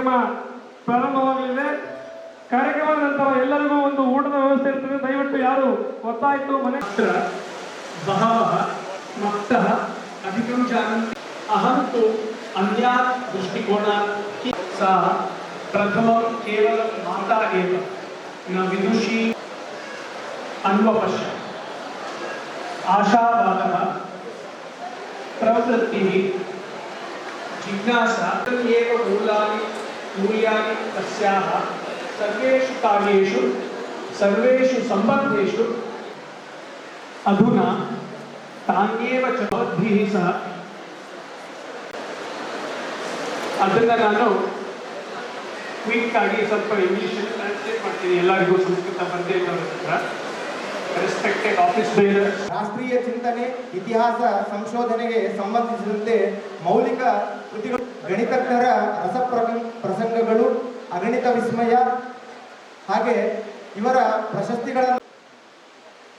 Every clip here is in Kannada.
ಕಾರ್ಯಕ್ರಮ ಪ್ರಾರಂಭವಾಗಲಿದೆ. ಕಾರ್ಯಕ್ರಮದ ನಂತರ ಎಲ್ಲರಿಗೂ ಒಂದು ಊಟದ ವ್ಯವಸ್ಥೆ ಇರ್ತದೆ. ದಯವಿಟ್ಟು ಯಾರು ಗೊತ್ತಾಯ್ತು ಮನೆ ಬಹವಃ ಮತ್ತಃ ಅಧಿಕಂ ಜಾನಂತಿ ಅಹಂ ತು ಅನ್ಯಾತ್ ದೃಷ್ಟಿಕೋನಾತ್ ಸಾ ಪ್ರಥಮಂ ಕೇವಲ ಮಾತಾ ಏವ ನ ವಿದುಷಿ ಅನ್ವಪಶ್ಯ ಆಶಾವಾದಃ ಪ್ರವೃತ್ತಿಃ ಜಿಜ್ಞಾಸಾ ಏವ ಮೂಲ್ಯಾನಿ ತಸ್ಯಾಹ ಸರ್ವೇಷು ಕಾರ್ಯೇಷು ಸರ್ವೇಷು ಸಂಬಂಧೇಷು ಅಧುನಾ ತಾನ್ಯೇವ ಚ ಭವದ್ಭಿಃ ಸಹ. ಅದನ್ನ ನಾನು ಕ್ವಿಕ್ ಆಗಿ ಸ್ವಲ್ಪ ಇಂಗ್ಲಿಷ್ ಟ್ರಾನ್ಸ್ಲೇಟ್ ಮಾಡ್ತೀನಿ, ಎಲ್ಲರಿಗೂ ಸಂಸ್ಕೃತ ಬರದೇ ಇರೋರ ಹತ್ರ. ರೆಸ್ಪೆಕ್ಟೆಡ್ ಆಫೀಸ್ ಬೇರರ್, ರಾಷ್ಟ್ರೀಯ ಚಿಂತನೆ, ಇತಿಹಾಸ ಸಂಶೋಧನೆಗೆ ಸಂಬಂಧಿಸಿದಂತೆ ಮೌಲಿಕ ಕೃತಿಗಳು, ಗಣಿತಜ್ಞರ ಪ್ರಸಂಗಗಳು, ಅಗಣಿತ ವಿಸ್ಮಯ, ಹಾಗೆ ಇವರ ಪ್ರಶಸ್ತಿಗಳನ್ನು,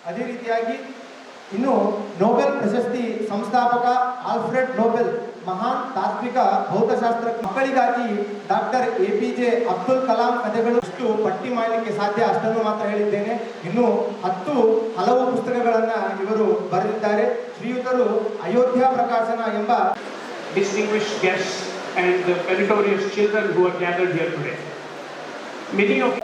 ಅದೇ ರೀತಿಯಾಗಿ ಇನ್ನು ನೊಬೆಲ್ ಪ್ರಶಸ್ತಿ ಸಂಸ್ಥಾಪಕ ಆಲ್ಫ್ರೆಡ್ ನೊಬೆಲ್, ಮಹಾನ್ ತಾತ್ವಿಕ ಭೌತಶಾಸ್ತ್ರ, ಮಕ್ಕಳಿಗಾಗಿ ಡಾಕ್ಟರ್ APJ ಅಬ್ದುಲ್ ಕಲಾಂ ಕಥೆಗಳು, ಇಷ್ಟು ಪಟ್ಟಿ ಮಾಡಲಿಕ್ಕೆ ಸಾಧ್ಯ, ಅಷ್ಟನ್ನು ಮಾತ್ರ ಹೇಳಿದ್ದೇನೆ. ಇನ್ನು 10 ಹಲವು ಪುಸ್ತಕಗಳನ್ನು ಇವರು ಬರೆದಿದ್ದಾರೆ. ಶ್ರೀಯುತರು ಅಯೋಧ್ಯ ಪ್ರಕಾಶನ ಎಂಬ distinguished guests and the meritorious children who are gathered here today. Many of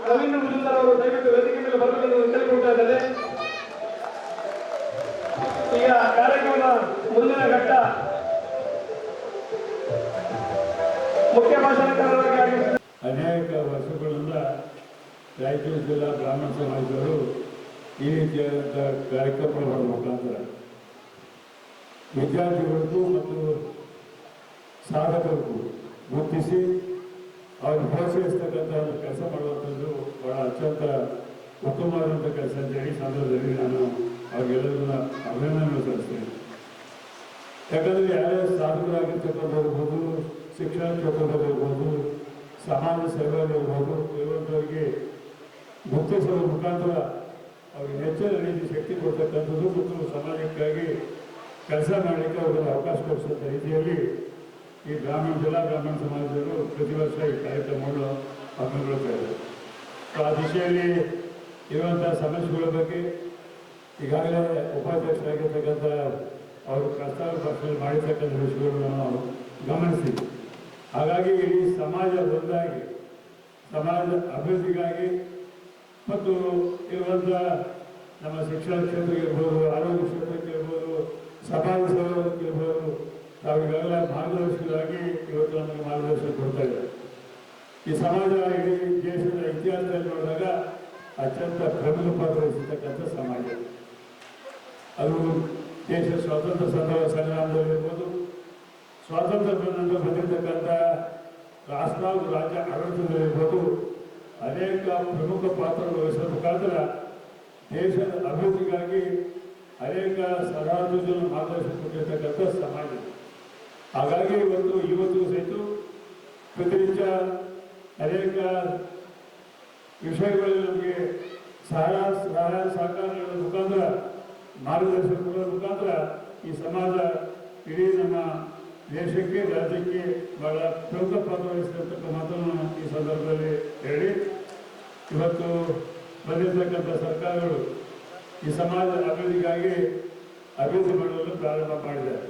Ravindra Majumdar ಅವರು ದಯವಿಟ್ಟು ವೇದಿಕೆ ಮೇಲೆ ಬರಬೇಕೆಂದು ಕೇಳಿಕೊಳ್ತಾ ಇದ್ದಾರೆ. ಈಗ ಕಾರ್ಯಕ್ರಮದ ಮುಂದಿನ ಘಟ್ಟ ಮುಖ್ಯ ಭಾಷಣಕಾರರಾಗಿ ಆಗಿರುತ್ತದೆ. ಅನೇಕ ವರ್ಷಗಳಿಂದ ರಾಯಚೂರು ಜಿಲ್ಲಾ ಬ್ರಾಹ್ಮಣ ಸಮಾಜದವರು ಈ ರೀತಿಯಾದಂಥ ಕಾರ್ಯಕ್ರಮಗಳ ಮುಖಾಂತರ ವಿದ್ಯಾರ್ಥಿಗಳಿಗೂ ಮತ್ತು ಸಾಧಕರಿಗೂ ಗುರುತಿಸಿ ಅವ್ರಿಗೆ ಪ್ರೋತ್ಸಾಹಿಸ್ತಕ್ಕಂಥ ಒಂದು ಕೆಲಸ ಮಾಡುವಂಥದ್ದು ಬಹಳ ಅತ್ಯಂತ ಉತ್ತಮವಾದಂಥ ಕೆಲಸ ಅಂತ ಹೇಳಿ ಸಂದರ್ಭದಲ್ಲಿ ನಾನು ಅವ್ರಿಗೆಲ್ಲರನ್ನ ಅಭಿನಂದನೆ ಸಲ್ಲಿಸ್ತೇನೆ. ಯಾಕಂದರೆ ಯಾರೇ ಸಾಧಕರಾಗಿರ್ತಕ್ಕಂಥವ್ರಿರ್ಬೋದು, ಶಿಕ್ಷಣ ಕ್ಷೇತ್ರದಲ್ಲಿರ್ಬೋದು, ಸಮಾಜ ಸೇವೆಯಲ್ಲಿರ್ಬೋದು, ಇರುವಂಥವ್ರಿಗೆ ಗುರುತಿಸುವ ಮುಖಾಂತರ ಅವ್ರಿಗೆ ಹೆಚ್ಚಿನ ರೀತಿ ಶಕ್ತಿ ಕೊಡ್ತಕ್ಕಂಥದ್ದು ಮತ್ತು ಸಮಾಜಕ್ಕಾಗಿ ಕೆಲಸ ಮಾಡಲಿಕ್ಕೆ ಅವ್ರಿಗೆ ಅವಕಾಶ ಕೊಡಿಸೋಂಥ ರೀತಿಯಲ್ಲಿ ಈ ಜಿಲ್ಲಾ ಬ್ರಾಹ್ಮಣ ಸಮಾಜದವರು ಪ್ರತಿ ವರ್ಷ ಈ ಕಾರ್ಯಕ್ರಮಗಳು ಹಮ್ಮಿಕೊಳ್ತಾ ಇದ್ದಾರೆ. ಆ ದಿಶೆಯಲ್ಲಿ ಇರುವಂಥ ಸಮಸ್ಯೆಗಳ ಬಗ್ಗೆ ಈಗಾಗಲೇ ಉಪಾಧ್ಯಕ್ಷರಾಗಿರ್ತಕ್ಕಂಥ ಅವರು ಪ್ರಸ್ತಾವ ಪಕ್ಷದಲ್ಲಿ ಮಾಡಿರ್ತಕ್ಕಂಥ ವಿಷಯಗಳನ್ನು ನಾವು ಗಮನಿಸ್ತೀವಿ. ಹಾಗಾಗಿ ಇಡೀ ಸಮಾಜ ಒಂದಾಗಿ ಸಮಾಜ ಅಭಿವೃದ್ಧಿಗಾಗಿ ಮತ್ತು ಇರುವಂಥ ನಮ್ಮ ಶಿಕ್ಷಣ ಕ್ಷೇತ್ರಕ್ಕೆ ಇರ್ಬೋದು, ಆರೋಗ್ಯ ಕ್ಷೇತ್ರಕ್ಕೆ ಇರ್ಬೋದು, ಸಮಾಜ ಸೇವೆಗೆ ಇರ್ಬೋದು, ತಾವಿಗಾಗಲೇ ಮಾರ್ಗದರ್ಶಕರಾಗಿ ಇವತ್ತು ನಮಗೆ ಮಾರ್ಗದರ್ಶನ ಕೊಡ್ತಾ ಇದ್ದಾರೆ. ಈ ಸಮಾಜ ಇಡೀ ದೇಶದ ಇತಿಹಾಸದಲ್ಲಿ ನೋಡಿದಾಗ ಅತ್ಯಂತ ಪ್ರಮುಖ ಪಾತ್ರ ವಹಿಸತಕ್ಕಂಥ ಸಮಾಜ. ಅದು ದೇಶ ಸ್ವಾತಂತ್ರ್ಯ ಸಂಗ್ರಾಮದಲ್ಲಿರ್ಬೋದು, ಸ್ವಾತಂತ್ರ್ಯ ನಂತರ ಬಂದಿರತಕ್ಕಂಥ ರಾಷ್ಟ್ರ ಹಾಗೂ ರಾಜ್ಯ ಆಡಳಿತದಲ್ಲಿರ್ಬೋದು, ಅನೇಕ ಪ್ರಮುಖ ಪಾತ್ರಗಳು ವಹಿಸುವ ಮುಖಾಂತರ ದೇಶದ ಅಭಿವೃದ್ಧಿಗಾಗಿ ಅನೇಕ ಸದಾರ್ಜನ ಮಾರ್ಗದರ್ಶನ ಕೊಟ್ಟಿರ್ತಕ್ಕಂಥ ಸಮಾಜ. ಹಾಗಾಗಿ ಇವತ್ತು ಸಹಿತ ಪ್ರತಿನಿತ್ಯ ಅನೇಕ ವಿಷಯಗಳಲ್ಲಿ ನಮಗೆ ಸಹಾಯ ಸಹಕಾರಗಳ ಮುಖಾಂತರ ಮಾರ್ಗದರ್ಶನ ಕೊಡುವ ಮುಖಾಂತರ ಈ ಸಮಾಜ ಇಡೀ ನಮ್ಮ ದೇಶಕ್ಕೆ ರಾಜ್ಯಕ್ಕೆ ಬಹಳ ಪ್ರಮುಖ ಪಾತ್ರ ವಹಿಸಿರ್ತಕ್ಕ ಮಾತನ್ನು ಈ ಸಂದರ್ಭದಲ್ಲಿ ಹೇಳಿ, ಇವತ್ತು ಬಂದಿರತಕ್ಕಂಥ ಸರ್ಕಾರಗಳು ಈ ಸಮಾಜ ಅಭಿವೃದ್ಧಿಗಾಗಿ ಅಭಿವೃದ್ಧಿ ಮಾಡಲು ಪ್ರಾರಂಭ ಮಾಡಿದ್ದಾರೆ.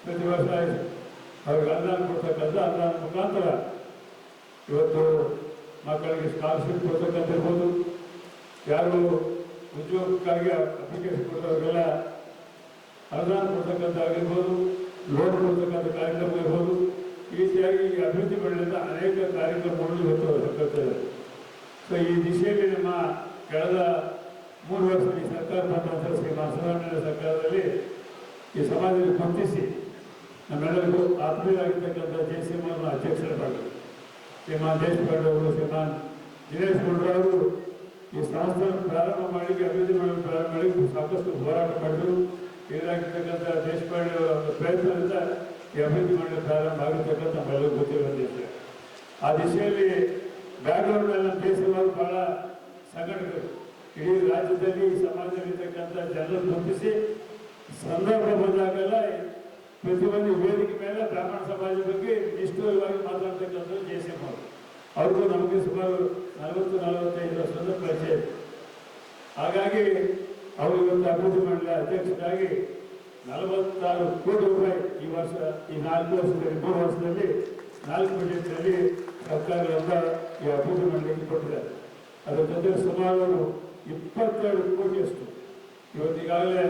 ಪ್ರತಿ ವರ್ಷ ಅವ್ರಿಗೆ ಅನುದಾನ ಕೊಡ್ತಕ್ಕಂಥ ಅನುದಾನ ಮುಖಾಂತರ ಇವತ್ತು ಮಕ್ಕಳಿಗೆ ಸ್ಕಾಲರ್ಶಿಪ್ ಕೊಡ್ತಕ್ಕಂಥ ಇರ್ಬೋದು, ಯಾರು ಉದ್ಯೋಗಕ್ಕಾಗಿ ಅಪ್ಲಿಕೇಶನ್ ಕೊಟ್ಟವ್ರಿಗೆಲ್ಲ ಅನುದಾನ ಕೊಡ್ತಕ್ಕಂಥ ಆಗಿರ್ಬೋದು, ಲೋನ್ ಕೊಡ್ತಕ್ಕಂಥ ಕಾರ್ಯಕ್ರಮ ಇರ್ಬೋದು. ಈ ರೀತಿಯಾಗಿ ಅಭಿವೃದ್ಧಿ ಪಡೆದ ಅನೇಕ ಕಾರ್ಯಕ್ರಮಗಳು ಇವತ್ತು ಹೊರಕೊಳ್ತಾರೆ. ಸೊ ಈ ದಿಶೆಯಲ್ಲಿ ನಮ್ಮ ಕಳೆದ 3 ವರ್ಷದಲ್ಲಿ ಸರ್ಕಾರ ಬಂದ ನಂತರ ಶ್ರೀಮಾನ್ ಸಿದ್ದರಾಮಯ್ಯ ಸರ್ಕಾರದಲ್ಲಿ ಈ ಸಮಾಜದಲ್ಲಿ ಗುರುತಿಸಿ ನಮ್ಮೆಲ್ಲರಿಗೂ ಆತ್ಮೀಯರಾಗಿರ್ತಕ್ಕಂಥ JCM ಅಧ್ಯಕ್ಷರು ಮಾಡಿದರು. ಶ್ರೀಮಾನ್ ದೇಶಪಾಂಡೆ ಅವರು, ಶ್ರೀಮಾನ್ ದಿನೇಶ್ ಗೌಡರವರು ಈ ಸಂಸ್ಥೆಯನ್ನು ಪ್ರಾರಂಭ ಮಾಡಿ ಅಭಿವೃದ್ಧಿ ಮಾಡಲು ಪ್ರಾರಂಭ ಮಾಡಿ ಸಾಕಷ್ಟು ಹೋರಾಟ ಮಾಡಿದರು. ಇದರಾಗಿರ್ತಕ್ಕಂಥ ದೇಶಪಾಂಡೆ ಅವರ ಪ್ರಯತ್ನದಿಂದ ಈ ಅಭಿವೃದ್ಧಿ ಮಾಡಲು ಪ್ರಾರಂಭ ಆಗಿರ್ತಕ್ಕಂಥ ನಮ್ಮೆಲ್ಲರಿಗೂ ಗೊತ್ತಿರುವಂತೆ ಆ ದಿಶೆಯಲ್ಲಿ ಬ್ಯಾಕ್ಗ್ರೌಂಡ್ನಲ್ಲಿ ನಮ್ಮ ದೇಶದವರು ಬಹಳ ಸಂಘಟಕರು ಇಡೀ ರಾಜ್ಯದಲ್ಲಿ ಸಮಾಜದಲ್ಲಿರ್ತಕ್ಕಂಥ ಜನರನ್ನು ಗುರುತಿಸಿ ಸಂದರ್ಭ ಬಂದಾಗೆಲ್ಲ ಪ್ರತಿಯೊಂದು ವೇದಿಕೆ ಮೇಲೆ ಬ್ರಾಹ್ಮಣ ಸಮಾಜದ ಬಗ್ಗೆ ನಿಷ್ಠುರವಾಗಿ ಮಾತಾಡ್ತಕ್ಕಂಥದ್ದು JCM ಅವರು. ಅವ್ರಿಗೂ ನಮಗೆ ಸುಮಾರು 40-45 ವರ್ಷದ ಪರಿಚಯ. ಹಾಗಾಗಿ ಅವರು ಇವತ್ತು ಅಭಿವೃದ್ಧಿ ಮಂಡಳಿ ಅಧ್ಯಕ್ಷರಾಗಿ 46 ಕೋಟಿ ರೂಪಾಯಿ ಈ ವರ್ಷ, ಈ 4 ವರ್ಷದಲ್ಲಿ 3 ವರ್ಷದಲ್ಲಿ 4 ಬಜೆಟ್ನಲ್ಲಿ ಸರ್ಕಾರದಿಂದ ಈ ಅಭಿವೃದ್ಧಿ ಮಂಡಳಿಗೆ ಕೊಟ್ಟಿದ್ದಾರೆ. ಅದರ ಜೊತೆಗೆ ಸುಮಾರು 22 ಕೋಟಿಯಷ್ಟು ಇವತ್ತಿಗಾಗಲೇ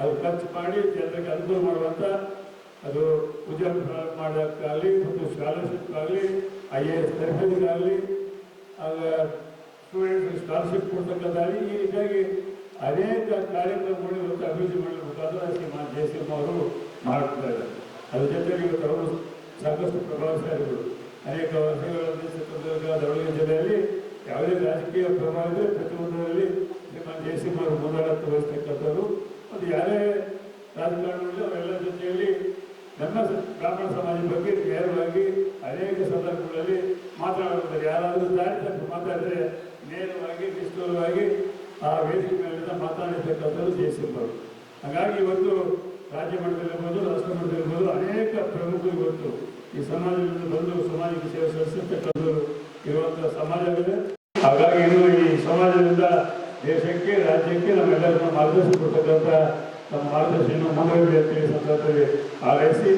ಅದು ಖರ್ಚು ಮಾಡಿ ಜನರಿಗೆ ಅನುಕೂಲ ಮಾಡುವಂಥ ಅದು ಉದ್ಯೋಗ ಪ್ರಾರಂಭ ಮಾಡೋಕ್ಕಾಗಲಿ ಮತ್ತು ಸ್ಕಾಲರ್ಶಿಪ್ ಆಗಲಿ, IAS ತರಬೇತಿಗಾಗಲಿ, ಸ್ಟೂಡೆಂಟ್ಸ್ ಸ್ಕಾಲರ್ಶಿಪ್ ಕೊಡ್ತಕ್ಕಂಥಾಗಲಿ, ಈ ರೀತಿಯಾಗಿ ಅನೇಕ ಕಾರ್ಯಕ್ರಮಗಳು ಇವತ್ತು ಅಭಿವೃದ್ಧಿ ಮಾಡಲು ಮುಖಾಂತರ ಶ್ರೀಮಾನ್ JCM ಅವರು ಮಾಡ್ತಿದ್ದಾರೆ. ಅದ್ರ ಜೊತೆಗೆ ಇವತ್ತು ಅವರು ಸಾಕಷ್ಟು ಪ್ರಭಾವಶಾಲಿಗಳು. ಅನೇಕ ವರ್ಷಗಳಲ್ಲಿ ಚಿತ್ರದುರ್ಗ, ದಾವಣಗೆರೆ ಜಿಲ್ಲೆಯಲ್ಲಿ ಯಾವುದೇ ರಾಜಕೀಯ ಪ್ರಭಾವ ಇದ್ದರೆ ಪ್ರತಿಯೊಂದರಲ್ಲಿ ಶ್ರೀಮಾನ್ JCM ಅವರು ಮುಂದಾಳತ್ವ ವಹಿಸ್ತಕ್ಕಂಥದ್ದು. ಅದು ಯಾರೇ ರಾಜಕಾರಣದಲ್ಲಿ ಅವರೆಲ್ಲ ಜೊತೆಯಲ್ಲಿ ನಮ್ಮ ಬ್ರಾಹ್ಮಣ ಸಮಾಜದ ಬಗ್ಗೆ ನೇರವಾಗಿ ಅನೇಕ ಸಂದರ್ಭಗಳಲ್ಲಿ ಮಾತನಾಡುತ್ತಾರೆ. ಯಾರಾದರೂ ದಾರಿ ತಪ್ಪು ಮಾತಾಡಿದರೆ ನೇರವಾಗಿ ನಿಷ್ಠುರವಾಗಿ ಆ ವೇದಿಕೆ ಮೇಲಿಂದ ಮಾತನಾಡಿರ್ತಕ್ಕಂಥದ್ದು JCM ಅವರು. ಹಾಗಾಗಿ ಇವತ್ತು ರಾಜ್ಯ ಮಟ್ಟದಲ್ಲಿರ್ಬೋದು, ರಾಷ್ಟ್ರ ಮಟ್ಟದಲ್ಲಿರ್ಬೋದು ಅನೇಕ ಪ್ರಮುಖರು ಇವತ್ತು ಈ ಸಮಾಜದಿಂದ ಬಂದು ಸಮಾಜಕ್ಕೆ ಸೇವೆ ಸಲ್ಲಿಸತಕ್ಕಂಥದ್ದು ಇರುವಂಥ ಸಮಾಜವಿದೆ. ಹಾಗಾಗಿ ಇನ್ನು ಈ ಸಮಾಜದಿಂದ ದೇಶಕ್ಕೆ, ರಾಜ್ಯಕ್ಕೆ ನಮ್ಮೆಲ್ಲರನ್ನ ಮಾರ್ಗದರ್ಶನ ಕೊಡ್ತಕ್ಕಂಥ ನಮ್ಮ ಮಾರ್ಗದರ್ಶನ ಮುಂದುವರಿದೆ ಅಂತೇಳಿ ಸಂದರ್ಭದಲ್ಲಿ ಹಾರೈಸಿ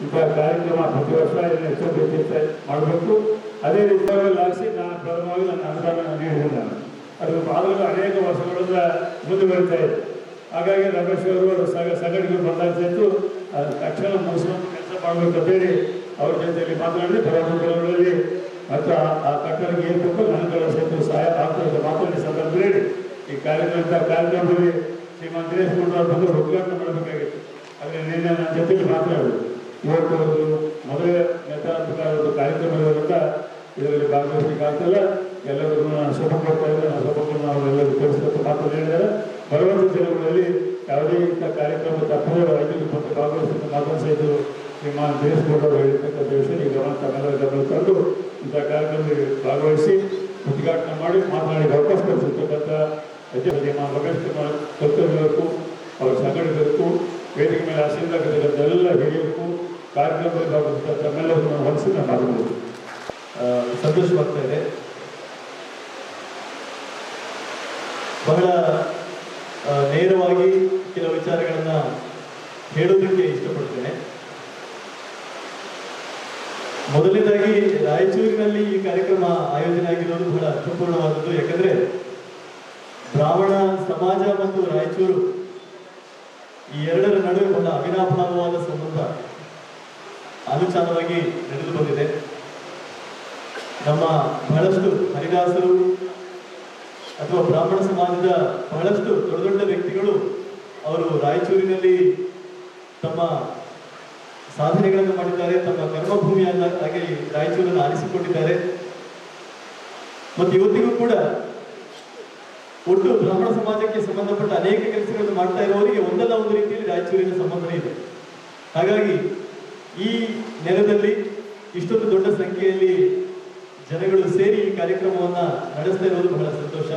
ಇಂಥ ಕಾರ್ಯಕ್ರಮ ಪ್ರತಿ ವರ್ಷ ಹೆಚ್ಚು ರೀತಿ ಮಾಡಬೇಕು. ಅದೇ ರೀತಿಯಾಗಿ ಹಾಕಿಸಿ ನಾನು ಪ್ರಥಮವಾಗಿ ನನ್ನ ಅನುದಾನ ನೀಡಿದ್ದೇನೆ. ಅದು ಆದರೂ ಅನೇಕ ವರ್ಷಗಳಿಂದ ಮುಂದುವರಿತಾ ಇದೆ. ಹಾಗಾಗಿ ರಮೇಶ್ ಅವರು ಸಂಘಟನೆಗೆ ಬಂದಾಗಿತ್ತು ಅದು ತಕ್ಷಣ ಮುಗಿಸ್ಕೊಂಡು ಕೆಲಸ ಮಾಡಬೇಕಂತೇಳಿ ಅವ್ರ ಜೊತೆಯಲ್ಲಿ ಮಾತನಾಡಿ ಬರೋಗಳಲ್ಲಿ ಮತ್ತು ಆ ಕಟ್ಟಡಕ್ಕೆ ಏನು ಬೇಕು ನನಗಳ ಸಹಿತ ಸಹಾಯ ಆಗ್ತದೆ ಮಾತಾಡಿ ಸಂದರ್ಭದಲ್ಲಿ ಈ ಕಾರ್ಯಕ್ರಮದಲ್ಲಿ ಶ್ರೀಮಾನ್ ದಿನೇಶ್ ಗೌಡರು ಬಂದು ಉದ್ಘಾಟನೆ ಮಾಡಬೇಕಾಗಿತ್ತು. ಆದರೆ ನಿನ್ನೆ ನನ್ನ ಜೊತೆಗೆ ಮಾತನಾಡಿದ್ರು. ಇವತ್ತು ಮೊದಲೇ ನೇತಾತ್ಮಕ ಕಾರ್ಯಕ್ರಮ ಇರೋದ್ರಿಂದ ಇದರಲ್ಲಿ ಭಾಗವಹಿಸಲಿಕ್ಕಾಗ್ತಲ್ಲ. ಎಲ್ಲರಿಗೂ ನಾನು ಶುಭ ಕೊಡ್ತಾ ಇದ್ದೆ. ನಾನು ಶುಭವನ್ನು ಅವರೆಲ್ಲರಿಗೂ ತೋರಿಸ್ಬೇಕು ಮಾತು ಹೇಳಿದ್ದಾರೆ. ಬರುವಂಥ ದಿನಗಳಲ್ಲಿ ಯಾವುದೇ ಇಂಥ ಕಾರ್ಯಕ್ರಮ ತಪ್ಪದೆ ರೈತರಿಗೆ ಬಂದು ಭಾಗವಹಿಸಿದ ಮಾತನಾಡಿದ್ದು ಶ್ರೀಮಾನ್ ದಿನೇಶ್ ಗೌಡರು ಹೇಳಿರ್ತಕ್ಕಂಥ ವಿಷಯ ಈ ಗಮನ ತಮ್ಮೆಲ್ಲರ ಗಮನ ತಂದು ಇಂಥ ಕಾರ್ಯಕ್ರಮದಲ್ಲಿ ಭಾಗವಹಿಸಿ ಉದ್ಘಾಟನೆ ಮಾಡಿ ಮಾತನಾಡಿ ಅವಕಾಶ ಕಲಿಸಿರ್ತಕ್ಕಂಥ ಶ್ರೀಮಾನ್ ರಮೇಶ್ ಕುಮಾರ್ ಕರ್ತವ್ಯಕ್ಕೂ ಅವರ ಸಂಘಟಕರಿಗೂ ವೇದಿಕೆ ಮೇಲೆ ಆಸೀನರಾಗಿರ್ತಕ್ಕಂಥ ಎಲ್ಲ ಹಿರಿಯರಿಗೂ ಕಾರ್ಯಕ್ರಮದಲ್ಲಿ ಭಾಗವಹಿಸಿದ ತಮ್ಮೆಲ್ಲರಿಗೂ ನಾನು ಹೊಲಿಸಿ ನಾನು ಮಾತನಾಡ್ತೀನಿ. ಸಂತೋಷವಾಗ್ತಾ ಇದೆ. ಬಹಳ ನೇರವಾಗಿ ಕೆಲವು ವಿಚಾರಗಳನ್ನು ಹೇಳೋದಕ್ಕೆ ಇಷ್ಟಪಡ್ತೇನೆ. ಮೊದಲನೇದಾಗಿ ರಾಯಚೂರಿನಲ್ಲಿ ಈ ಕಾರ್ಯಕ್ರಮ ಆಯೋಜನೆ ಆಗಿರೋದು ಬಹಳ ಅರ್ಥಪೂರ್ಣವಾದದ್ದು. ಯಾಕಂದ್ರೆ ಬ್ರಾಹ್ಮಣ ಸಮಾಜ ಮತ್ತು ರಾಯಚೂರು ಈ ಎರಡರ ನಡುವೆ ಬಹಳ ಅವಿನಾಭಾವವಾದ ಸಂಬಂಧ ಅನುಚಾನವಾಗಿ ನಡೆದು ಬಂದಿದೆ. ನಮ್ಮ ಬಹಳಷ್ಟು ಹರಿದಾಸರು ಅಥವಾ ಬ್ರಾಹ್ಮಣ ಸಮಾಜದ ಬಹಳಷ್ಟು ದೊಡ್ಡ ದೊಡ್ಡ ವ್ಯಕ್ತಿಗಳು ಅವರು ರಾಯಚೂರಿನಲ್ಲಿ ತಮ್ಮ ಸಾಧನೆಗಳನ್ನು ಮಾಡಿದ್ದಾರೆ. ತಮ್ಮ ಕರ್ಮಭೂಮಿಯನ್ನಾಗಿ ರಾಯಚೂರನ್ನು ಆರಿಸಿಕೊಂಡಿದ್ದಾರೆ. ಮತ್ತು ಇವತ್ತಿಗೂ ಕೂಡ ಒಟ್ಟು ಬ್ರಾಹ್ಮಣ ಸಮಾಜಕ್ಕೆ ಸಂಬಂಧಪಟ್ಟ ಅನೇಕ ಕೆಲಸಗಳನ್ನು ಮಾಡ್ತಾ ಇರುವವರಿಗೆ ಒಂದಲ್ಲ ಒಂದು ರೀತಿಯಲ್ಲಿ ರಾಯಚೂರಿನ ಸಂಬಂಧನೇ ಇದೆ. ಹಾಗಾಗಿ ಈ ನೆಲದಲ್ಲಿ ಇಷ್ಟೊಂದು ದೊಡ್ಡ ಸಂಖ್ಯೆಯಲ್ಲಿ ಜನಗಳು ಸೇರಿ ಈ ಕಾರ್ಯಕ್ರಮವನ್ನ ನಡೆಸ್ತಾ ಇರೋದು ಬಹಳ ಸಂತೋಷ.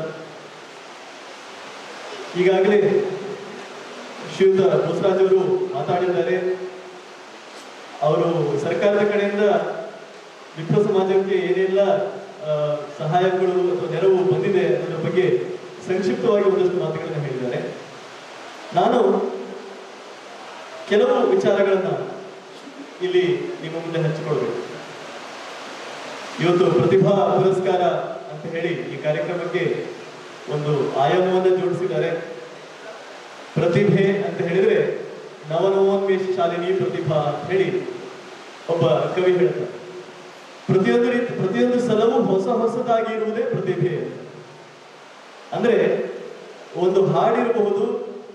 ಈಗಾಗಲೇ ಶ್ರೀಯುತ ಬಸವರಾಜ್ ಅವರು ಮಾತಾಡಿದ್ದಾರೆ. ಅವರು ಸರ್ಕಾರದ ಕಡೆಯಿಂದ ವಿಪ್ರ ಸಮಾಜಕ್ಕೆ ಏನೆಲ್ಲ ಸಹಾಯಗಳು ಅಥವಾ ನೆರವು ಬಂದಿದೆ ಅನ್ನೋದ್ರ ಬಗ್ಗೆ ಸಂಕ್ಷಿಪ್ತವಾಗಿ ಒಂದಷ್ಟು ಮಾತುಗಳನ್ನು ಹೇಳಿದ್ದಾರೆ. ನಾನು ಕೆಲವು ವಿಚಾರಗಳನ್ನ ಇಲ್ಲಿ ನಿಮ್ಮ ಮುಂದೆ ಹಂಚಿಕೊಳ್ಬೇಕು. ಇವತ್ತು ಪ್ರತಿಭಾ ಪುರಸ್ಕಾರ ಅಂತ ಹೇಳಿ ಈ ಕಾರ್ಯಕ್ರಮಕ್ಕೆ ಒಂದು ಆಯಾಮವನ್ನು ಜೋಡಿಸಿದ್ದಾರೆ. ಪ್ರತಿಭೆ ಅಂತ ಹೇಳಿದ್ರೆ ನವನವೋನ್ಮೇಷ ಶಾಲಿನಿ ಪ್ರತಿಭಾ ಅಂತ ಹೇಳಿ ಒಬ್ಬ ಕವಿ ಹೇಳ್ತಾರೆ. ಪ್ರತಿಯೊಂದು ಸಲವೂ ಹೊಸದಾಗಿ ಇರುವುದೇ ಪ್ರತಿಭೆ. ಅಂದ್ರೆ ಒಂದು ಹಾಡಿರಬಹುದು,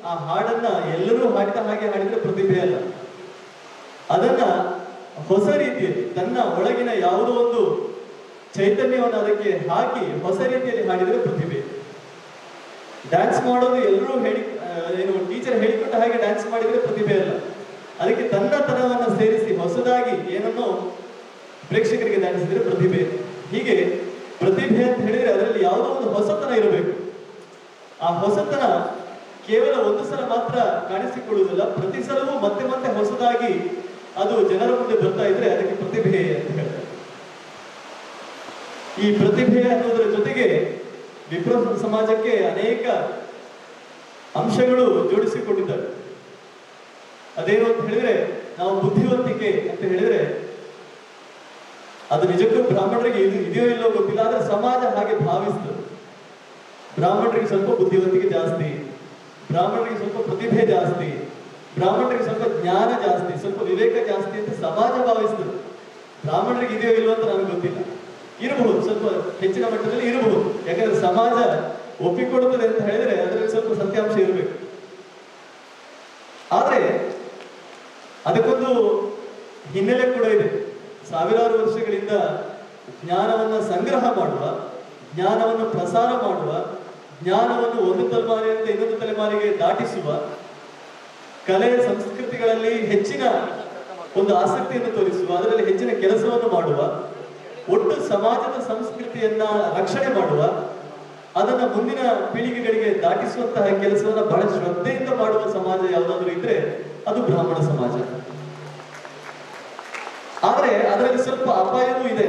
ಆ ಹಾಡನ್ನ ಎಲ್ಲರೂ ಹಾಡಿದ ಹಾಗೆ ಹಾಡಿದ್ರೆ ಪ್ರತಿಭೆ ಅಲ್ಲ. ಅದನ್ನ ಹೊಸ ರೀತಿಯಲ್ಲಿ ತನ್ನ ಒಳಗಿನ ಯಾವುದೋ ಒಂದು ಚೈತನ್ಯವನ್ನು ಅದಕ್ಕೆ ಹಾಕಿ ಹೊಸ ರೀತಿಯಲ್ಲಿ ಹಾಡಿದರೆ ಪ್ರತಿಭೆ. ಡ್ಯಾನ್ಸ್ ಮಾಡೋದು ಎಲ್ಲರೂ ಟೀಚರ್ ಹೇಳಿಕೊಟ್ಟ ಹಾಗೆ ಡ್ಯಾನ್ಸ್ ಮಾಡಿದ್ರೆ ಪ್ರತಿಭೆ ಅಲ್ಲ. ಅದಕ್ಕೆ ತನ್ನತನವನ್ನು ಸೇರಿಸಿ ಹೊಸದಾಗಿ ಏನನ್ನೋ ಪ್ರೇಕ್ಷಕರಿಗೆ ದಾಟಿಸಿದ್ರೆ ಪ್ರತಿಭೆ. ಹೀಗೆ ಪ್ರತಿಭೆ ಅಂತ ಹೇಳಿದ್ರೆ ಅದರಲ್ಲಿ ಯಾವುದೋ ಒಂದು ಹೊಸತನ ಇರಬೇಕು. ಆ ಹೊಸತನ ಕೇವಲ ಒಂದು ಸಲ ಮಾತ್ರ ಕಾಣಿಸಿಕೊಳ್ಳುವುದಿಲ್ಲ, ಪ್ರತಿ ಸಲವೂ ಮತ್ತೆ ಮತ್ತೆ ಹೊಸದಾಗಿ ಅದು ಜನರ ಮುಂದೆ ಬರ್ತಾ ಇದ್ರೆ ಅದಕ್ಕೆ ಪ್ರತಿಭೆ ಅಂತ ಹೇಳ್ತಾರೆ. ಈ ಪ್ರತಿಭೆ ಅನ್ನೋದರ ಜೊತೆಗೆ ವಿಪ್ರ ಸಮಾಜಕ್ಕೆ ಅನೇಕ ಅಂಶಗಳು ಜೋಡಿಸಿಕೊಂಡಿದ್ದಾರೆ. ಅದೇನು ಅಂತ ಹೇಳಿದ್ರೆ, ನಾವು ಬುದ್ಧಿವಂತಿಕೆ ಅಂತ ಹೇಳಿದ್ರೆ ಅದು ನಿಜಕ್ಕೂ ಬ್ರಾಹ್ಮಣರಿಗೆ ಇದೆಯೋ ಇಲ್ಲೋ ಗೊತ್ತಿಲ್ಲ, ಆದ್ರೆ ಸಮಾಜ ಹಾಗೆ ಭಾವಿಸ್ತದೆ. ಬ್ರಾಹ್ಮಣರಿಗೆ ಸ್ವಲ್ಪ ಬುದ್ಧಿವಂತಿಕೆ ಜಾಸ್ತಿ, ಬ್ರಾಹ್ಮಣರಿಗೆ ಸ್ವಲ್ಪ ಪ್ರತಿಭೆ ಜಾಸ್ತಿ, ಬ್ರಾಹ್ಮಣರಿಗೆ ಸ್ವಲ್ಪ ಜ್ಞಾನ ಜಾಸ್ತಿ, ಸ್ವಲ್ಪ ವಿವೇಕ ಜಾಸ್ತಿ ಅಂತ ಸಮಾಜ ಭಾವಿಸ್ತದೆ. ಬ್ರಾಹ್ಮಣರಿಗೆ ಇದೆಯೋ ಇಲ್ಲೋ ಅಂತ ನಮ್ಗೆ ಗೊತ್ತಿಲ್ಲ, ಇರಬಹುದು, ಸ್ವಲ್ಪ ಹೆಚ್ಚಿನ ಮಟ್ಟದಲ್ಲಿ ಇರಬಹುದು. ಯಾಕಂದ್ರೆ ಸಮಾಜ ಒಪ್ಪಿಕೊಡುತ್ತದೆ ಅಂತ ಹೇಳಿದ್ರೆ ಅದರಲ್ಲಿ ಸ್ವಲ್ಪ ಸತ್ಯಾಂಶ ಇರಬೇಕು. ಆದ್ರೆ ಅದಕ್ಕೊಂದು ಹಿನ್ನೆಲೆ ಕೂಡ ಇದೆ. ಸಾವಿರಾರು ವರ್ಷಗಳಿಂದ ಜ್ಞಾನವನ್ನು ಸಂಗ್ರಹ ಮಾಡುವ, ಜ್ಞಾನವನ್ನು ಪ್ರಸಾರ ಮಾಡುವ, ಜ್ಞಾನವನ್ನು ಒಂದು ತಲೆಮಾರಿನಿಂದ ಇನ್ನೊಂದು ತಲೆಮಾರಿಗೆ ದಾಟಿಸುವ, ಕಲೆ ಸಂಸ್ಕೃತಿಗಳಲ್ಲಿ ಹೆಚ್ಚಿನ ಒಂದು ಆಸಕ್ತಿಯನ್ನು ತೋರಿಸುವ, ಅದರಲ್ಲಿ ಹೆಚ್ಚಿನ ಕೆಲಸವನ್ನು ಮಾಡುವ, ಒಟ್ಟು ಸಮಾಜದ ಸಂಸ್ಕೃತಿಯನ್ನ ರಕ್ಷಣೆ ಮಾಡುವ, ಅದನ್ನ ಮುಂದಿನ ಪೀಳಿಗೆಗಳಿಗೆ ದಾಟಿಸುವಂತಹ ಕೆಲಸವನ್ನ ಬಹಳ ಶ್ರದ್ಧೆಯಿಂದ ಮಾಡುವ ಸಮಾಜ ಯಾವುದಾದ್ರೂ ಇದ್ರೆ ಅದು ಬ್ರಾಹ್ಮಣ ಸಮಾಜ. ಆದ್ರೆ ಅದರಲ್ಲಿ ಸ್ವಲ್ಪ ಅಪಾಯವೂ ಇದೆ.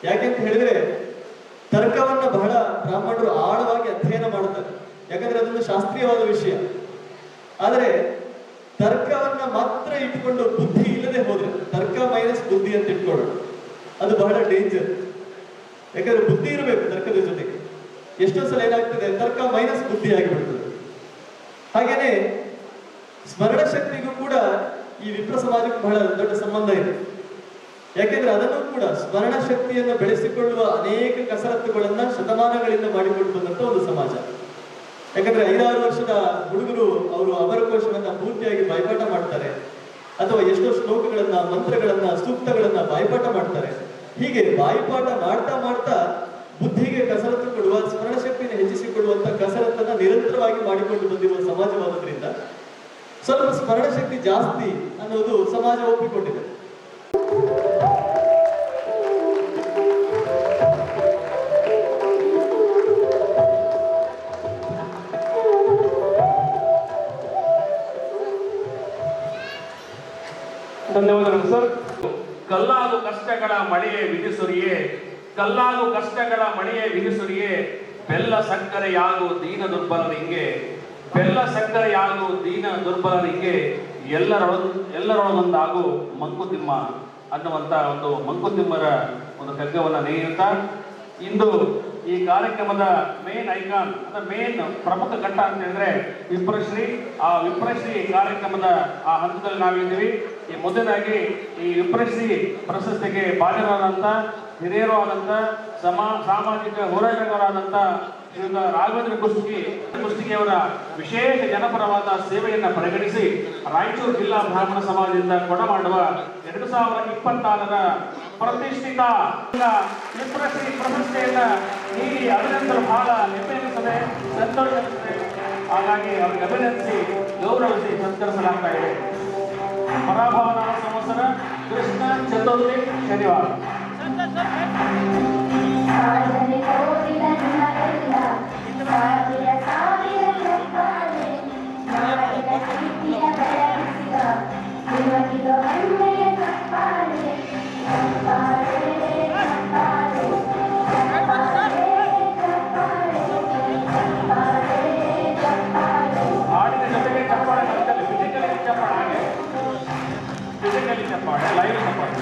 ಯಾಕೆಂತ ಹೇಳಿದ್ರೆ ತರ್ಕವನ್ನ ಬಹಳ ಬ್ರಾಹ್ಮಣರು ಆಳವಾಗಿ ಅಧ್ಯಯನ ಮಾಡುತ್ತಾರೆ, ಯಾಕಂದ್ರೆ ಅದೊಂದು ಶಾಸ್ತ್ರೀಯವಾದ ವಿಷಯ. ಆದರೆ ತರ್ಕವನ್ನ ಮಾತ್ರ ಇಟ್ಕೊಂಡು ಬುದ್ಧಿ ಇಲ್ಲದೆ ಹೋದ್ರೆ, ತರ್ಕ ಮೈನಸ್ ಬುದ್ಧಿ ಅಂತ ಇಟ್ಕೊಳ್ಳೋಣ, ಅದು ಬಹಳ ಡೇಂಜರ್. ಯಾಕಂದ್ರೆ ಬುದ್ಧಿ ಇರಬೇಕು ತರ್ಕದ ಜೊತೆಗೆ. ಎಷ್ಟೋ ಸಲ ಏನಾಗ್ತದೆ, ತರ್ಕ ಮೈನಸ್ ಬುದ್ಧಿ ಆಗಿಬಿಡ್ತದೆ. ಹಾಗೇನೆ ಸ್ಮರಣ ಶಕ್ತಿಗೂ ಕೂಡ ಈ ವಿಪ್ರ ಸಮಾಜಕ್ಕೆ ಬಹಳ ದೊಡ್ಡ ಸಂಬಂಧ ಇದೆ. ಯಾಕೆಂದ್ರೆ ಅದನ್ನು ಕೂಡ ಸ್ಮರಣ ಶಕ್ತಿಯನ್ನು ಬೆಳೆಸಿಕೊಳ್ಳುವ ಅನೇಕ ಕಸರತ್ತುಗಳನ್ನ ಶತಮಾನಗಳಿಂದ ಮಾಡಿಕೊಂಡು ಬಂದಂತ ಒಂದು ಸಮಾಜ. ಯಾಕಂದ್ರೆ 5-6 ವರ್ಷದ ಹುಡುಗರು ಅವರು ಅಮರಕೋಶವನ್ನ ಪೂರ್ತಿಯಾಗಿ ಬಾಯ್ಪಾಠ ಮಾಡ್ತಾರೆ, ಅಥವಾ ಎಷ್ಟೋ ಶ್ಲೋಕಗಳನ್ನ, ಮಂತ್ರಗಳನ್ನ, ಸೂಕ್ತಗಳನ್ನ ಬಾಯ್ಪಾಠ ಮಾಡ್ತಾರೆ. ಹೀಗೆ ಬಾಯ್ಪಾಠ ಮಾಡ್ತಾ ಮಾಡ್ತಾ ಬುದ್ಧಿಗೆ ಕಸರತ್ತು ಕೊಡುವ, ಸ್ಮರಣ ಶಕ್ತಿಯನ್ನು ಹೆಚ್ಚಿಸಿಕೊಳ್ಳುವಂತ ಕಸರತ್ತನ್ನ ನಿರಂತರವಾಗಿ ಮಾಡಿಕೊಂಡು ಬಂದಿರುವ ಸಮಾಜವಾದದ್ರಿಂದ ಸ್ವಲ್ಪ ಸ್ಮರಣ ಶಕ್ತಿ ಜಾಸ್ತಿ ಅನ್ನೋದು ಸಮಾಜ ಒಪ್ಪಿಕೊಂಡಿದೆ. ಧನ್ಯವಾದಗಳು ಸರ್. ಕಲ್ಲಾಗು ಕಷ್ಟಗಳ ಮಳೆಯೇ ವಿಧಿಸುರಿಯೇ, ಕಲ್ಲಾಗು ಕಷ್ಟಗಳ ಮಳೆಯೇ ವಿಧಿಸುರಿಯೇ, ಬೆಲ್ಲ ಸಕ್ಕರೆಯಾಗು ದೀನ ದುರ್ಬಲರಿಂಗೆ, ಬೆಲ್ಲ ಸಕ್ಕರೆಯಾಗು ದೀನ ದುರ್ಬಲರಿಂಗೆ, ಎಲ್ಲರೊಳಗೊಂದಾಗು ಮಂಕುತಿಮ್ಮ ಅನ್ನುವಂತ ಒಂದು ಮಂಕುತಿಮ್ಮರ ಒಂದು ಕಗ್ಗವನ್ನು ನೇಯುತ್ತಾ ಇಂದು ಈ ಕಾರ್ಯಕ್ರಮದ ಮೇನ್ ಐಕಾನ್ ಅಂದ್ರೆ ಮೇನ್ ಪ್ರಮುಖ ಘಟ್ಟ ಅಂತ ಹೇಳಿದ್ರೆ ವಿಪ್ರಶ್ರೀ. ಆ ವಿಪ್ರಶ್ರೀ ಕಾರ್ಯಕ್ರಮದ ಆ ಹಂತದಲ್ಲಿ ನಾವಿದ್ದೀವಿ. ಈ ಮೊದಲಾಗಿ ಈ ವಿಪ್ರಶ್ರೀ ಪ್ರಶಸ್ತಿಗೆ ಭಾಜನರಾದಂಥ ಹಿರಿಯರು ಆದಂಥ ಸಾಮಾಜಿಕ ಹೋರಾಟಗಾರರಾದಂಥ ಶ್ರೀಯುತ ರಾಘವೇಂದ್ರ ಕುಷ್ಟಗಿಯವರ ವಿಶೇಷ ಜನಪರವಾದ ಸೇವೆಯನ್ನು ಪರಿಗಣಿಸಿ ರಾಯಚೂರು ಜಿಲ್ಲಾ ಬ್ರಾಹ್ಮಣ ಸಮಾಜದಿಂದ ಕೊಡಮಾಡುವ 2024ರ ಪ್ರತಿಷ್ಠಿತ ವಿಪ್ರಶ್ರೀ ಪ್ರಶಸ್ತಿಯನ್ನ ನೀಡಿ ಅಭಿನಂದನೆ ಬಹಳ ಹೆಮ್ಮೆ ಎನಿಸುತ್ತದೆ, ಸಂತೋಷ ಎನಿಸುತ್ತದೆ. ಹಾಗಾಗಿ ಅವರಿಗೆ ಅಭಿನಂದಿಸಿ ಗೌರವಿಸಿ ಸತ್ಕರಿಸಲಾಗ್ತಾ ಇದೆ. ಪರಾಭವನ ಸಂವತ್ಸರ ಕೃಷ್ಣ ಚತುರ್ಥಿ ಶನಿವಾರ. ಹಾಡಿನ ಜೊತೆಗೆ ಚಪ್ಪಾಳೆ, ಫಿಸಿಕಲಿ ಚಪ್ಪಾಳೆ, ಲೈವ್ ಚಪ್ಪಾಳೆ.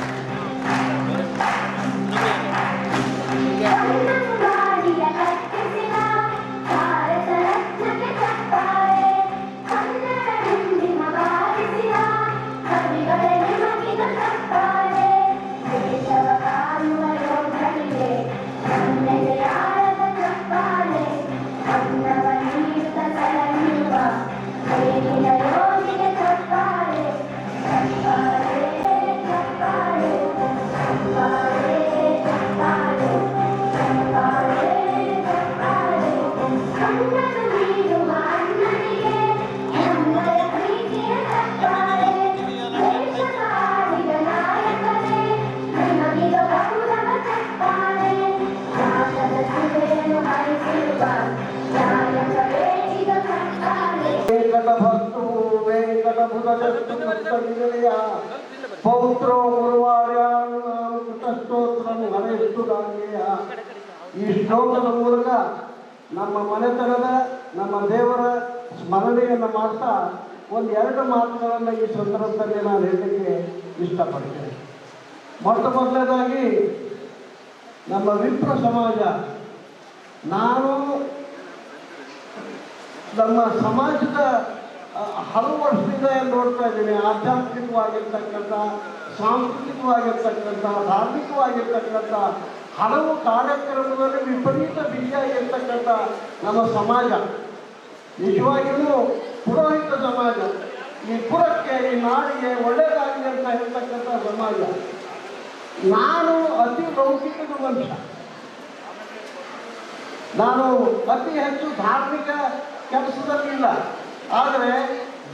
ವೆಂಕಟಭಕ್ತು ವೆಂಕಟಭುಜಗಸ್ತು ಪುಸ್ತಕವಿದೆಯ ಪೌತ್ರೋ ಗುರುವಾರ್ಯಾನು ಕೃತಸ್ತೋತ್ರಂ ಹರೇಸ್ತು ಗಾಂಗೆಯ. ಈ ಶ್ಲೋಕದ ಮೂಲಕ ನಮ್ಮ ಮನೆತನದ ನಮ್ಮ ದೇವರ ಸ್ಮರಣೆಯನ್ನು ಮಾಡ್ತಾ ಒಂದೆರಡು ಮಾತುಗಳನ್ನು ಈ ಸಂದರ್ಭದಲ್ಲಿ ನಾನು ಹೇಳಲಿಕ್ಕೆ ಇಷ್ಟಪಡ್ತೇನೆ. ಮೊಟ್ಟ ಮೊದಲನೇದಾಗಿ ನಮ್ಮ ವಿಪ್ರ ಸಮಾಜ, ನಾನು ನಮ್ಮ ಸಮಾಜದ ಹಲವು ವರ್ಷದಿಂದ ನೋಡ್ತಾ ಇದ್ದೀನಿ. ಆಧ್ಯಾತ್ಮಿಕವಾಗಿರ್ತಕ್ಕಂಥ, ಸಾಂಸ್ಕೃತಿಕವಾಗಿರ್ತಕ್ಕಂಥ, ಧಾರ್ಮಿಕವಾಗಿರ್ತಕ್ಕಂಥ ಹಲವು ಕಾರ್ಯಕ್ರಮದಲ್ಲಿ ವಿಪರೀತ ಬಿಸಿಯಾಗಿರ್ತಕ್ಕಂಥ ನಮ್ಮ ಸಮಾಜ ನಿಜವಾಗಿಯೂ ಪುರೋಹಿತ ಸಮಾಜ. ಈ ಪುರಕ್ಕೆ, ಈ ನಾಡಿಗೆ ಒಳ್ಳೆಯದಾಗಲಿ ಅಂತ ಹೇಳ್ತಕ್ಕಂಥ ಸಮಾಜ. ನಾನು ಅತಿ ಲೌಕಿಕದ ಮನುಷ್ಯ. ನಾನು ಅತಿ ಹೆಚ್ಚು ಧಾರ್ಮಿಕ ಕೆಲಸದಲ್ಲಿಲ್ಲ. ಆದರೆ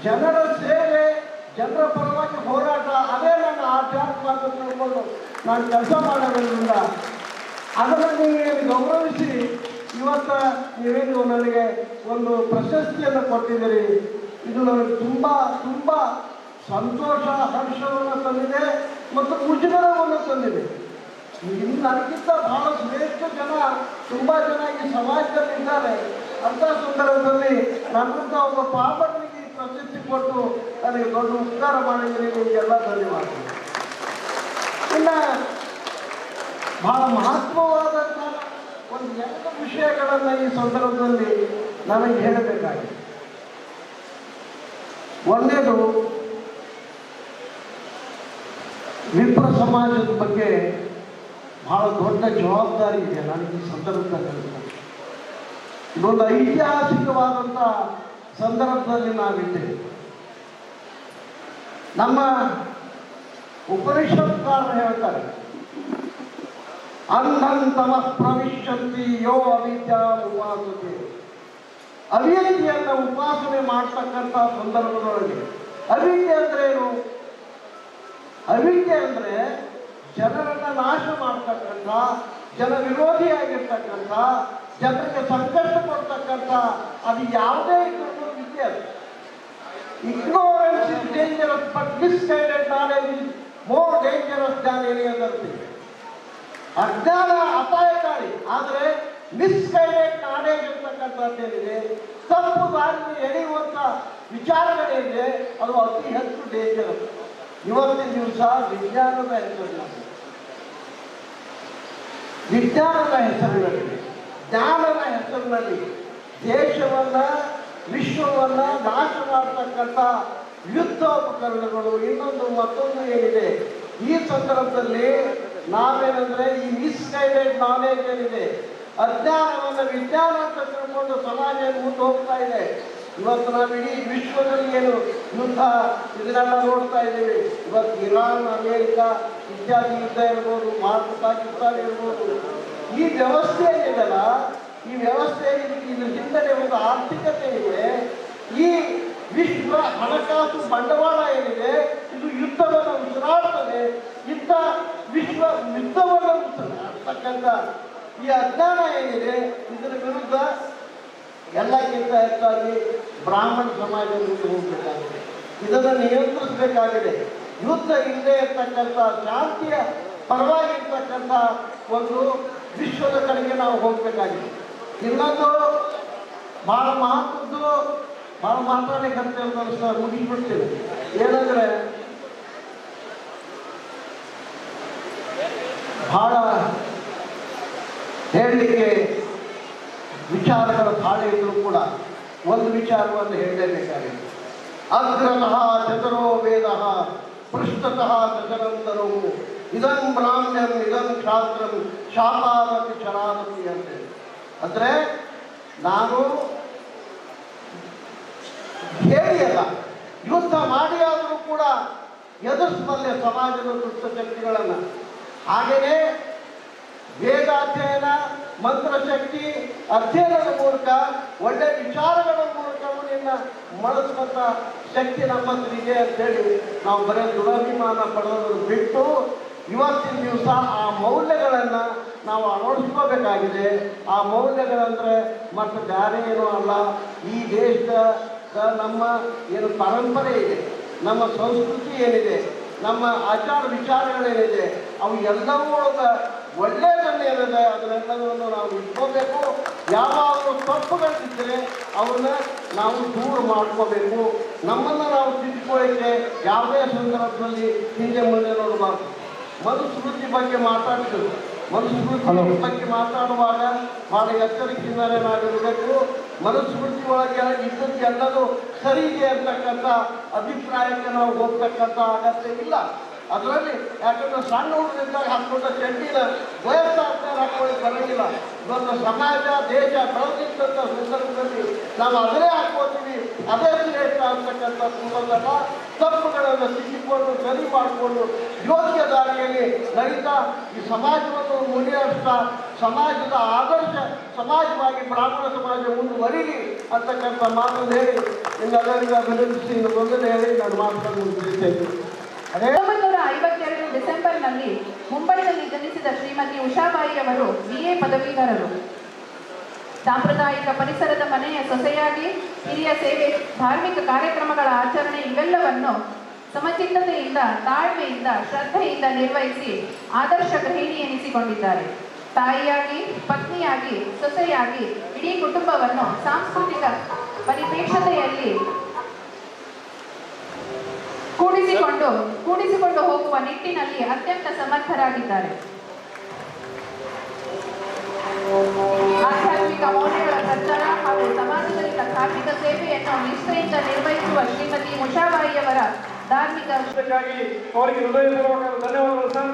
ಜನರ ಸೇವೆ, ಜನರ ಪರವಾಗಿ ಹೋರಾಟ, ಅದೇ ನನ್ನ ಆಧ್ಯಾತ್ಮ ಅಂತ ತಿಳ್ಕೊಂಡು ನಾನು ಕೆಲಸ ಮಾಡೋದ್ರಿಂದ ಅದನ್ನು ನೀವೇನು ಗೌರವಿಸಿ ಇವತ್ತು ನೀವೇನು ನನಗೆ ಒಂದು ಪ್ರಶಸ್ತಿಯನ್ನು ಕೊಟ್ಟಿದ್ದೀರಿ. ಇದು ನನಗೆ ತುಂಬ ತುಂಬ ಸಂತೋಷ, ಹರ್ಷವನ್ನು ತಂದಿದೆ ಮತ್ತು ಮುಜುಗರವನ್ನು ತಂದಿದೆ. ಇನ್ನು ನನಗಿಂತ ಬಹಳ ಶ್ರೇಷ್ಠ ಜನ, ತುಂಬ ಜನ ಈ ಸಮಾಜದಲ್ಲಿ ಇದ್ದಾರೆ. ಅಂಥ ಸಂದರ್ಭದಲ್ಲಿ ನನ್ನಂಥ ಒಬ್ಬ ಪಾಪನಿಗೆ ಪ್ರಶಸ್ತಿ ಕೊಟ್ಟು ನನಗೆ ದೊಡ್ಡ ಉಪಕಾರ ಮಾಡಿದರೆ ನಿಮಗೆಲ್ಲ ಧನ್ಯವಾದಗಳು. ಇನ್ನು ಬಹಳ ಮಹತ್ವವಾದಂಥ ಒಂದು ಎರಡು ವಿಷಯಗಳನ್ನು ಈ ಸಂದರ್ಭದಲ್ಲಿ ನನಗೆ ಹೇಳಬೇಕಾಗಿದೆ. ಒಂದನೇದು, ವಿಪ್ರ ಸಮಾಜದ ಬಗ್ಗೆ ಬಹಳ ದೊಡ್ಡ ಜವಾಬ್ದಾರಿ ಇದೆ ನನಗೆ ಈ ಸಂದರ್ಭದಲ್ಲಿ. ಇದೊಂದು ಐತಿಹಾಸಿಕವಾದಂಥ ಸಂದರ್ಭದಲ್ಲಿ ನಾವಿದ್ದೇವೆ. ನಮ್ಮ ಉಪನಿಷತ್ಕಾರರು ಹೇಳ್ತಾರೆ, ಅಂಧಂತಮ ಪ್ರವಿಶಂತಿ ಯೋ ಅವಿದ್ಯಾ ಉಪಾಸತೆ. ಅವಿದ್ಯೆಯನ್ನು ಉಪಾಸನೆ ಮಾಡ್ತಕ್ಕಂಥ ಸಂದರ್ಭದೊಳಗೆ, ಅವಿದ್ಯೆ ಅಂದ್ರೆ ಏನು? ಅವಿದ್ಯೆ ಅಂದರೆ ಜನರನ್ನು ನಾಶ ಮಾಡ್ತಕ್ಕಂಥ, ಜನ ವಿರೋಧಿಯಾಗಿರ್ತಕ್ಕಂಥ, ಜನರಿಗೆ ಸಂಕಷ್ಟ ಕೊಡ್ತಕ್ಕಂಥ, ಅದು ಯಾವುದೇ ಇದ್ರೂ ವಿದ್ಯೆ ಅದು. Ignorance is dangerous but misguided knowledge is more dangerous than any other thing. ಅಜ್ಞಾನ ಅಪಾಯಕಾರಿ, ಆದರೆ ಮಿಸ್ಗೈಡೆಡ್ ನಾಲೆಜ್ ಇರ್ತಕ್ಕಂಥದ್ದೇನಿದೆ, ತಪ್ಪು ದಾರಿಯಲ್ಲಿ ಎಳೆಯುವಂಥ ವಿಚಾರಗಳೇನಿದೆ, ಅದು ಅತಿ ಹೆಚ್ಚು ಡೇಂಜರಸ್. ಇವತ್ತಿನ ದಿವಸ ವಿಜ್ಞಾನದ ಹೆಸರಿನಲ್ಲಿ, ವಿಜ್ಞಾನದ ಹೆಸರಿನಲ್ಲಿ, ಜ್ಞಾನದ ಹೆಸರಿನಲ್ಲಿ ದೇಶವನ್ನ, ವಿಶ್ವವನ್ನ ನಾಶ ಮಾಡತಕ್ಕಂಥ ಯುದ್ಧ ಉಪಕರಣಗಳು ಇನ್ನೊಂದು ಮತ್ತೊಂದು ಏನಿದೆ. ಈ ಸಂದರ್ಭದಲ್ಲಿ ನಾವೇನಂದ್ರೆ ಈ ಮಿಸ್ಗೈಡೆಡ್ ನಾಲೆಜ್ ಏನಿದೆ, ಅಜ್ಞಾನವನ್ನು ವಿಜ್ಞಾನ ಅಂತ ತಿಳ್ಕೊಂಡು ಸಮಾಜ ಮುಂದೆ ಹೋಗ್ತಾ ಇದೆ. ಇವತ್ತು ನಾವು ಇಡೀ ವಿಶ್ವದಲ್ಲಿ ಏನು ಯುದ್ಧ ಇದನ್ನೆಲ್ಲ ನೋಡ್ತಾ ಇದ್ದೀವಿ. ಇವತ್ತು ಇರಾನ್, ಅಮೇರಿಕ ಇತ್ಯಾದಿ ಯುದ್ಧ ಇರ್ಬೋದು, ಭಾರತ ಪಾಕಿಸ್ತಾನ ಇರ್ಬೋದು. ಈ ವ್ಯವಸ್ಥೆ ಏನಿದೆಯಲ್ಲ, ಈ ವ್ಯವಸ್ಥೆ ಇದ್ರ ಹಿಂದೆ ಒಂದು ಆರ್ಥಿಕತೆ ಇದೆ. ಈ ವಿಶ್ವ ಹಣಕಾಸು ಬಂಡವಾಳ ಏನಿದೆ, ಇದು ಯುದ್ಧವನ್ನು ಉಸಿರಾಡ್ತದೆ. ಇಂಥ ವಿಶ್ವ ಯುದ್ಧವನ್ನು ಉಸಿರಾಡ್ತಕ್ಕಂಥ ಈ ಅಜ್ಞಾನ ಏನಿದೆ, ಇದರ ವಿರುದ್ಧ ಎಲ್ಲಕ್ಕಿಂತ ಹೆಚ್ಚಾಗಿ ಬ್ರಾಹ್ಮಣ ಸಮಾಜ ಮುಂದೆ ಹೋಗಬೇಕಾಗಿದೆ. ಇದನ್ನು ನಿಯಂತ್ರಿಸಬೇಕಾಗಿದೆ. ಯುದ್ಧ ಇಲ್ಲದೆ ಇರ್ತಕ್ಕಂಥ, ಶಾಂತಿಯ ಪರವಾಗಿರ್ತಕ್ಕಂಥ ಒಂದು ವಿಶ್ವದ ಕಡೆಗೆ ನಾವು ಹೋಗಬೇಕಾಗಿದೆ. ಇನ್ನೊಂದು ಭಾಳ ಮಹತ್ವದ್ದು, ಭಾಳ ಮಾತಾಡಲಿಕ್ಕಂತ ಮುಗಿಸ್ಬಿಡ್ತೀವಿ. ಏನಂದ್ರೆ ಬಹಳ ಹೇಳಲಿಕ್ಕೆ ವಿಚಾರಗಳ ತಾಳೆ ಇದ್ರೂ ಕೂಡ ಒಂದು ವಿಚಾರವನ್ನು ಹೇಳಲೇಬೇಕಾಗಿದೆ. ಅಗ್ರತಃ ಚತುರೋ ವೇದ ಪೃಷ್ಠತಃ ಗಗನಂತರೋ ಇದಂ ಬ್ರಾಹ್ಮ್ಯಂ ಇದಂ ಶಾಸ್ತ್ರಂ ಶಾಪಾದಪಿ ಚರಾದಪಿ ಅಂತ. ಅಂದರೆ ನಾನು ಹೇಳಿಯಲ್ಲ, ಯುದ್ಧ ಮಾಡಿ ಆದರೂ ಕೂಡ ಎದುರಿಸಬಲ್ಲೆ ಸಮಾಜದ ದುಷ್ಟ ಶಕ್ತಿಗಳನ್ನು. ಹಾಗೆಯೇ ವೇದಾಧ್ಯಯನ, ಮಂತ್ರಶಕ್ತಿ ಅಧ್ಯಯನದ ಮೂಲಕ, ಒಳ್ಳೆಯ ವಿಚಾರಗಳ ಮೂಲಕ ಅವನನ್ನು ಮಳಿಸುವಂಥ ಶಕ್ತಿ ನಮ್ಮಲ್ಲಿದೆ ಅಂತೇಳಿ ನಾವು ಬರೀ ದುರಭಿಮಾನ ಪಡೋದನ್ನು ಬಿಟ್ಟು ಇವತ್ತಿನ ದಿವಸ ಆ ಮೌಲ್ಯಗಳನ್ನು ನಾವು ಅಳವಡಿಸ್ಕೋಬೇಕಾಗಿದೆ. ಆ ಮೌಲ್ಯಗಳಂದ್ರೆ ಮತ್ತು ಬೇರೆ ಏನೂ ಅಲ್ಲ, ಈ ದೇಶದ ನಮ್ಮ ಏನು ಪರಂಪರೆ ಇದೆ, ನಮ್ಮ ಸಂಸ್ಕೃತಿ ಏನಿದೆ, ನಮ್ಮ ಆಚಾರ ವಿಚಾರಗಳೇನಿದೆ, ಅವು ಎಲ್ಲವೂ ಒಳಗೆ ಒಳ್ಳೆಯದನ್ನೇನಿದೆ ಅದನ್ನೆಲ್ಲವನ್ನು ನಾವು ಇಟ್ಕೋಬೇಕು. ಯಾವಾಗಲೂ ತಪ್ಪುಗಳಿದ್ದರೆ ಅವನ್ನ ನಾವು ದೂರ ಮಾಡ್ಕೋಬೇಕು. ನಮ್ಮನ್ನು ನಾವು ತಿದ್ದುಕೊಳ್ಳಿಕ್ಕೆ ಯಾವುದೇ ಸಂದರ್ಭದಲ್ಲಿ ಹಿಂದೆ ಮುಂದೆ ನೋಡಬಾರ್ದು. ಮನುಸ್ಮೃತಿ ಬಗ್ಗೆ ಮಾತಾಡ್ತೀವಿ. ಮನುಸ್ಮೃತಿ ಬಗ್ಗೆ ಮಾತಾಡುವಾಗ ಭಾಳ ಎಚ್ಚರಿಕೆಯಿಂದಲೇ ನಾವಿರಬೇಕು. ಮನುಸ್ಮೃತಿ ಒಳಗೆ ಇದ್ದದ್ದು ಎಲ್ಲದೂ ಸರಿ ಇದೆ ಅಂತಕ್ಕಂಥ ಅಭಿಪ್ರಾಯಕ್ಕೆ ನಾವು ಹೋಗ್ತಕ್ಕಂಥ ಅಗತ್ಯ ಇಲ್ಲ. ಅದರಲ್ಲಿ ಯಾಕಂದ್ರೆ ಸಣ್ಣ ಹುಡುಗರಿದ್ದಾಗ ಹಾಕ್ಕೊಂಡ ಚಡ್ಡಿನ ವಯಸ್ಸಾಗ್ತಾರೆ ಹಾಕೊಳ್ಳಿ ಬರೋಂಗಿಲ್ಲ. ಇವತ್ತು ಸಮಾಜ ದೇಶ ಬೆಳೆದಿದ್ದಂಥ ಸಂದರ್ಭದಲ್ಲಿ ನಾವು ಅದನ್ನೇ ಹಾಕ್ಕೋತೀವಿ, ಅದೇ ಶ್ರೇಷ್ಠ ಅಂತಕ್ಕಂಥ ಸಂಬಂಧನ ತಪ್ಪುಗಳನ್ನು ತಿದ್ದಿಕೊಂಡು ಸರಿ ಮಾಡಿಕೊಂಡು ಯೋಗ್ಯ ದಾರಿಯಲ್ಲಿ ನಡೀತಾ ಈ ಸಮಾಜವನ್ನು ಮುನ್ನಡೆಸ್ತಾ ಸಮಾಜದ ಆದರ್ಶ ಸಮಾಜವಾಗಿ ಬ್ರಾಹ್ಮಣ ಸಮಾಜ ಮುಂದುವರಿಲಿ ಅಂತಕ್ಕಂಥ ಮಾತನ್ನು ಹೇಳಿ ನಿಮ್ಮೆಲ್ಲರಿಗೂ ಅಭಿನಂದಿಸಿ ಮೊದಲೇ ಹೇಳಿ ನಾನು ಮಾತನ್ನು ಮುಗಿಸುತ್ತೇನೆ. 1952 ಡಿಸೆಂಬರ್ನಲ್ಲಿ ಮುಂಬೈನಲ್ಲಿ ಜನಿಸಿದ ಶ್ರೀಮತಿ ಉಷಾಬಾಯಿ ಅವರು BA ಪದವೀಧರರು. ಸಾಂಪ್ರದಾಯಿಕ ಪರಿಸರದ ಮನೆಯ ಸೊಸೆಯಾಗಿ ಹಿರಿಯ ಸೇವೆ, ಧಾರ್ಮಿಕ ಕಾರ್ಯಕ್ರಮಗಳ ಆಚರಣೆ ಇವೆಲ್ಲವನ್ನು ಸಮಚಿತ್ತತೆಯಿಂದ, ತಾಳ್ಮೆಯಿಂದ, ಶ್ರದ್ಧೆಯಿಂದ ನಿರ್ವಹಿಸಿ ಆದರ್ಶ ಗೃಹಿಣಿ ಎನಿಸಿಕೊಂಡಿದ್ದಾರೆ. ತಾಯಿಯಾಗಿ, ಪತ್ನಿಯಾಗಿ, ಸೊಸೆಯಾಗಿ ಇಡೀ ಕುಟುಂಬವನ್ನು ಸಾಂಸ್ಕೃತಿಕ ಪರಿಪ್ರೇಕ್ಷತೆಯಲ್ಲಿ ಕೂಡಿಸಿಕೊಂಡು ಹೋಗುವ ನಿಟ್ಟಿನಲ್ಲಿ ಅತ್ಯಂತ ಸಮರ್ಥರಾಗಿದ್ದಾರೆ. ಆಧ್ಯಾತ್ಮಿಕ ಮೌಲ್ಯಗಳ ಪ್ರಚಾರ ಹಾಗೂ ಸಮಾಜದಲ್ಲಿ ಧಾರ್ಮಿಕ ಸೇವೆಯನ್ನು ನಿಷ್ಠೆಯಿಂದ ನಿರ್ವಹಿಸುವ ಶ್ರೀಮತಿ ಉಷಾಬಾಯಿಯವರ ಧಾರ್ಮಿಕ ಅವರಿಗೆ ಹೃದಯಪೂರ್ವಕ ಧನ್ಯವಾದಗಳು ಸರ್.